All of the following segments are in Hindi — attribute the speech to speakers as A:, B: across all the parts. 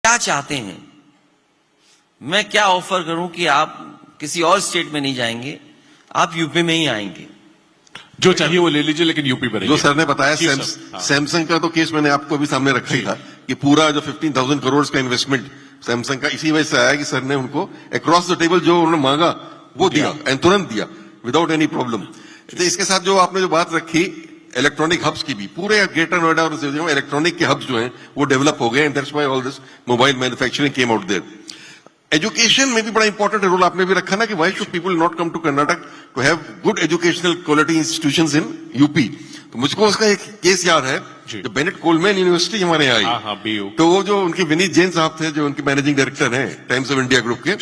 A: क्या चाहते हैं, मैं क्या ऑफर करूं कि आप किसी और स्टेट में नहीं जाएंगे, आप यूपी में ही आएंगे।
B: जो चाहिए वो ले लीजिए, लेकिन यूपी में रहिए।
C: जो सर ने बताया सैमसंग का तो केस मैंने आपको भी सामने रखा ही था कि पूरा जो 15,000 करोड़ का इन्वेस्टमेंट सैमसंग का इसी वजह से आया कि सर ने उनको अक्रॉस द टेबल जो उन्होंने मांगा वो दिया एंड तुरंत दिया विदाउट एनी प्रॉब्लम। तो इसके साथ जो आपने जो बात रखी इलेक्ट्रॉनिक हब्स की भी, पूरे ग्रेटर नोएडा और इलेक्ट्रॉनिक के हब्स जो हैं वो डेवलप हो गए and that's why all this mobile manufacturing came out there. Education में भी बड़ा इंपॉर्टेंट रोल आपने भी रखा ना कि why should people not come to Karnataka to have good educational quality institutions in UP. तो मुझको उसका एक केस याद है, जो बेनेट कोलमैन यूनिवर्सिटी हमारे यहाँ आई, तो वो जो उनके विनीत जैन साहब थे जो उनके मैनेजिंग डायरेक्टर हैं टाइम्स ऑफ इंडिया ग्रुप के,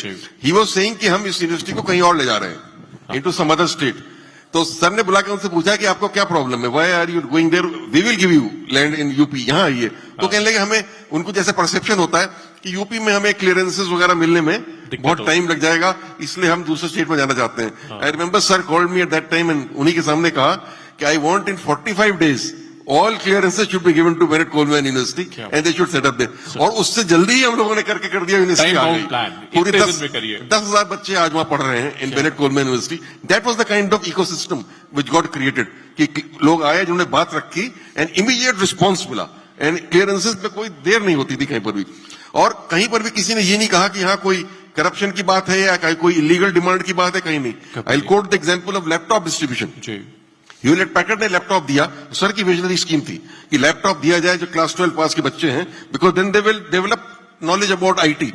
C: ही वाज सेइंग कि हम इस यूनिवर्सिटी को कहीं और ले जा रहे हैं इनटू सम अदर स्टेट। तो सर ने बुला के उनसे पूछा कि आपको क्या प्रॉब्लम है, why are you going there, we will give you land in UP, यहाँ आइए। तो कहने लगे हमें, उनको जैसे परसेप्शन होता है कि यूपी में हमें क्लियरेंसेस वगैरह मिलने में बहुत टाइम लग जाएगा, इसलिए हम दूसरे स्टेट में जाना चाहते हैं। I remember sir called me at that time and उन्हीं के सामने कहा कि I want in 45 days all clearances should be given to Bennett Coleman University and they should set up there. और उससे जल्दी ही हम लोगों ने करके कर दिया, यूनिवर्सिटी आ गई। पूरी 10,000 बच्चे आज वहां पढ़ रहे हैं in Bennett Coleman university. That was the kind of ecosystem which got created कि लोग आए जिन्होंने बात रखी एंड इमीडिएट रिस्पॉन्स मिला एंड क्लियरेंसेस में कोई देर नहीं होती थी कहीं पर भी। और कहीं पर भी किसी ने ये नहीं कहा कि यहाँ कोई करप्शन की बात है या कोई इलीगल डिमांड की बात है, कहीं नहीं। I will quote the example of laptop distribution. Hewlett Packard ने लैपटॉप दिया, सर की विजनरी स्कीम थी कि लैपटॉप दिया जाए जो क्लास 12 पास के बच्चे हैं, because then they will develop knowledge about IT.